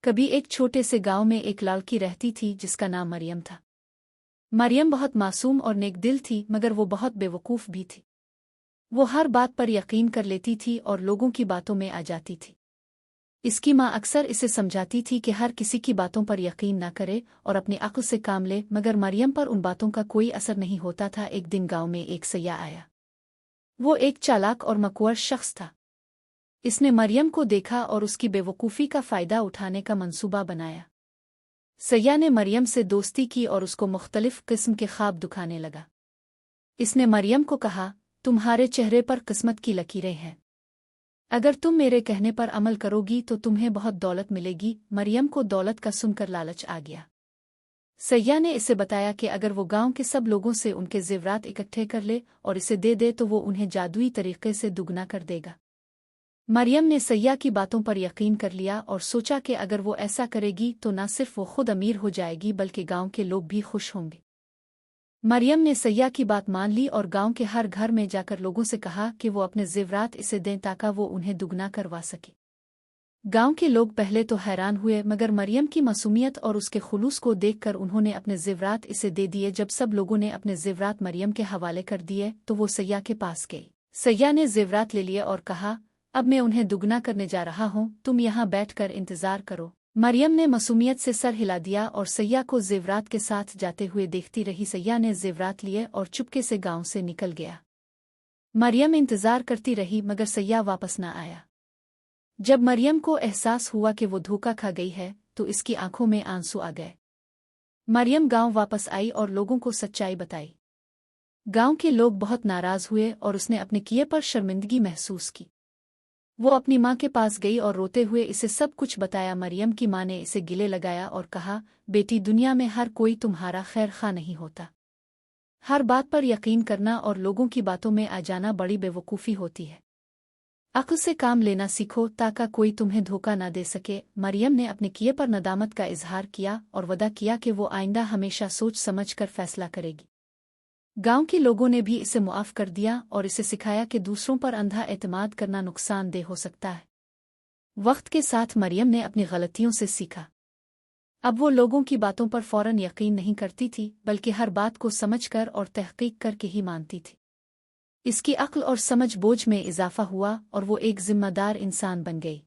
कभी एक छोटे से गांव में एक लड़की रहती थी जिसका नाम मरियम था। मरियम बहुत मासूम और नेक दिल थी, मगर वो बहुत बेवकूफ़ भी थी। वो हर बात पर यकीन कर लेती थी और लोगों की बातों में आ जाती थी। इसकी माँ अक्सर इसे समझाती थी कि हर किसी की बातों पर यकीन न करे और अपनी अक्ल से काम ले, मगर मरियम पर उन बातों का कोई असर नहीं होता था। एक दिन गांव में एक सयाह आया। वो एक चालाक और मकवर शख्स था। इसने मरियम को देखा और उसकी बेवकूफ़ी का फ़ायदा उठाने का मंसूबा बनाया। सयाह ने मरियम से दोस्ती की और उसको मुख्तलिफ किस्म के ख्वाब दिखाने लगा। इसने मरियम को कहा, तुम्हारे चेहरे पर किस्मत की लकीरें हैं। अगर तुम मेरे कहने पर अमल करोगी तो तुम्हें बहुत दौलत मिलेगी। मरियम को दौलत का सुनकर लालच आ गया। सयाह ने इसे बताया कि अगर वो गांव के सब लोगों से उनके जेवरात इकट्ठे कर ले और इसे दे दे तो वो उन्हें जादुई तरीके से दुगना कर देगा। मरियम ने सयाह की बातों पर यकीन कर लिया और सोचा कि अगर वो ऐसा करेगी तो न सिर्फ वो खुद अमीर हो जाएगी बल्कि गांव के लोग भी खुश होंगे। मरियम ने सयाह की बात मान ली और गांव के हर घर में जाकर लोगों से कहा कि वो अपने जेवरात इसे दें ताकि वो उन्हें दुगना करवा सके। गांव के लोग पहले तो हैरान हुए, मगर मरियम की मासूमियत और उसके खुलूस को देखकर उन्होंने अपने जेवरात इसे दे दिए। जब सब लोगों ने अपने जेवरात मरियम के हवाले कर दिए तो वो सयाह के पास गई। सयाह ने जेवरात ले लिए और कहा, अब मैं उन्हें दुगना करने जा रहा हूँ, तुम यहाँ बैठकर इंतजार करो। मरियम ने मासूमियत से सर हिला दिया और सयाह को जेवरात के साथ जाते हुए देखती रही। सयाह ने जेवरात लिए और चुपके से गांव से निकल गया। मरियम इंतजार करती रही, मगर सयाह वापस न आया। जब मरियम को एहसास हुआ कि वो धोखा खा गई है तो इसकी आंखों में आंसू आ गए। मरियम गांव वापस आई और लोगों को सच्चाई बताई। गांव के लोग बहुत नाराज हुए और उसने अपने किए पर शर्मिंदगी महसूस की। वो अपनी माँ के पास गई और रोते हुए इसे सब कुछ बताया। मरियम की माँ ने इसे गिले लगाया और कहा, बेटी, दुनिया में हर कोई तुम्हारा खैर खा नहीं होता। हर बात पर यकीन करना और लोगों की बातों में आ जाना बड़ी बेवकूफ़ी होती है। अक्ल से काम लेना सीखो ताकि कोई तुम्हें धोखा न दे सके। मरियम ने अपने किए पर नदामत का इजहार किया और वदा किया कि वो आइंदा हमेशा सोच समझ कर फैसला करेगी। गांव के लोगों ने भी इसे मुआफ़ कर दिया और इसे सिखाया कि दूसरों पर अंधा एतमाद करना नुकसानदेह हो सकता है। वक्त के साथ मरियम ने अपनी गलतियों से सीखा। अब वो लोगों की बातों पर फौरन यकीन नहीं करती थी, बल्कि हर बात को समझकर और तहकीक करके ही मानती थी। इसकी अक्ल और समझ बोझ में इजाफा हुआ और वो एक जिम्मेदार इंसान बन गई।